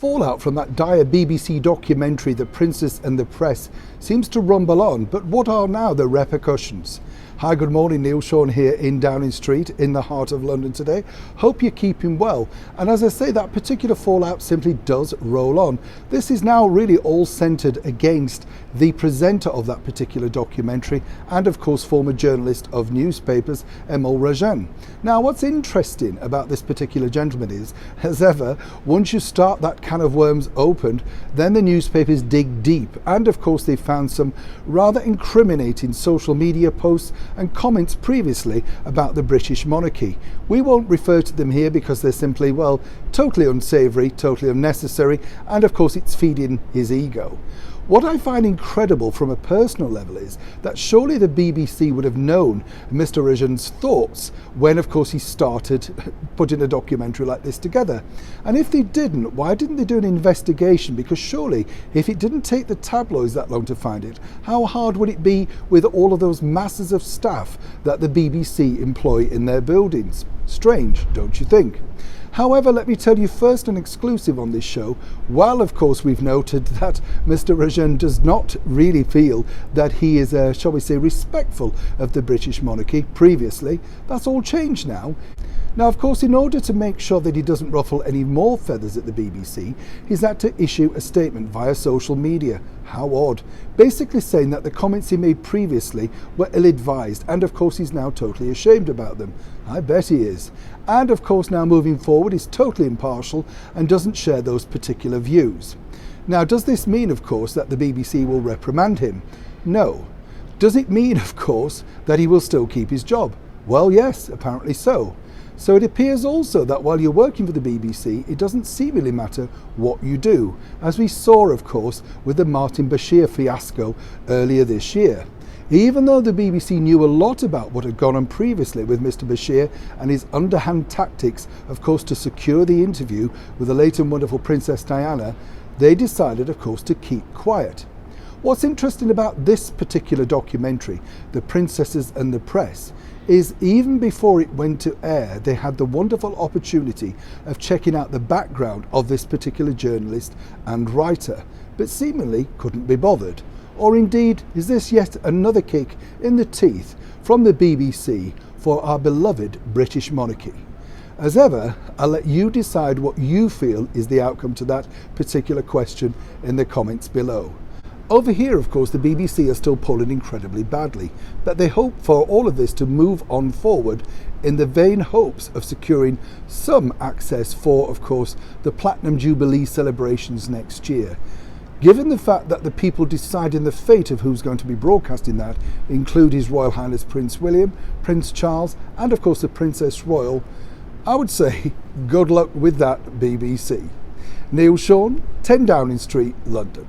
Fallout from that dire BBC documentary, The Princess and the Press, seems to rumble on, but what are now the repercussions? Hi, good morning, Neil Sean here in Downing Street in the heart of London today. Hope you're keeping well. And as I say, that particular fallout simply does roll on. This is now really all centred against the presenter of that particular documentary and of course former journalist of newspapers, Emil Rajan. Now what's interesting about this particular gentleman is, as ever, once you start that can of worms opened, then the newspapers dig deep, and of course they found some rather incriminating social media posts and comments previously about the British monarchy. We won't refer to them here because they're simply, well, totally unsavoury, totally unnecessary, and of course it's feeding his ego. What I find incredible from a personal level is that surely the BBC would have known Mr. Rajan's thoughts when of course he started putting a documentary like this together. And if they didn't, why didn't they do an investigation? Because surely if it didn't take the tabloids that long to find it, how hard would it be with all of those masses of staff that the BBC employ in their buildings? Strange, don't you think? However, let me tell you first an exclusive on this show. While of course we've noted that Mr. Rajan does not really feel that he is, shall we say, respectful of the British monarchy previously, that's all changed now. Now of course, in order to make sure that he doesn't ruffle any more feathers at the BBC, he's had to issue a statement via social media. How odd. Basically saying that the comments he made previously were ill-advised, and of course he's now totally ashamed about them. I bet he is. And of course now moving forward he's totally impartial and doesn't share those particular views. Now does this mean of course that the BBC will reprimand him? No. Does it mean of course that he will still keep his job? Well yes, apparently so. So it appears also that while you're working for the BBC, it doesn't seemingly matter what you do, as we saw of course with the Martin Beshear fiasco earlier this year. Even though the BBC knew a lot about what had gone on previously with Mr. Beshear and his underhand tactics, of course, to secure the interview with the late and wonderful Princess Diana, they decided, of course, to keep quiet. What's interesting about this particular documentary, The Princesses and the Press, is even before it went to air, they had the wonderful opportunity of checking out the background of this particular journalist and writer, but seemingly couldn't be bothered. Or indeed, is this yet another kick in the teeth from the BBC for our beloved British monarchy? As ever, I'll let you decide what you feel is the outcome to that particular question in the comments below. Over here, of course, the BBC are still polling incredibly badly, but they hope for all of this to move on forward in the vain hopes of securing some access for, of course, the Platinum Jubilee celebrations next year. Given the fact that the people deciding the fate of who's going to be broadcasting that include His Royal Highness Prince William, Prince Charles, and of course the Princess Royal, I would say good luck with that, BBC. Neil Sean, 10 Downing Street, London.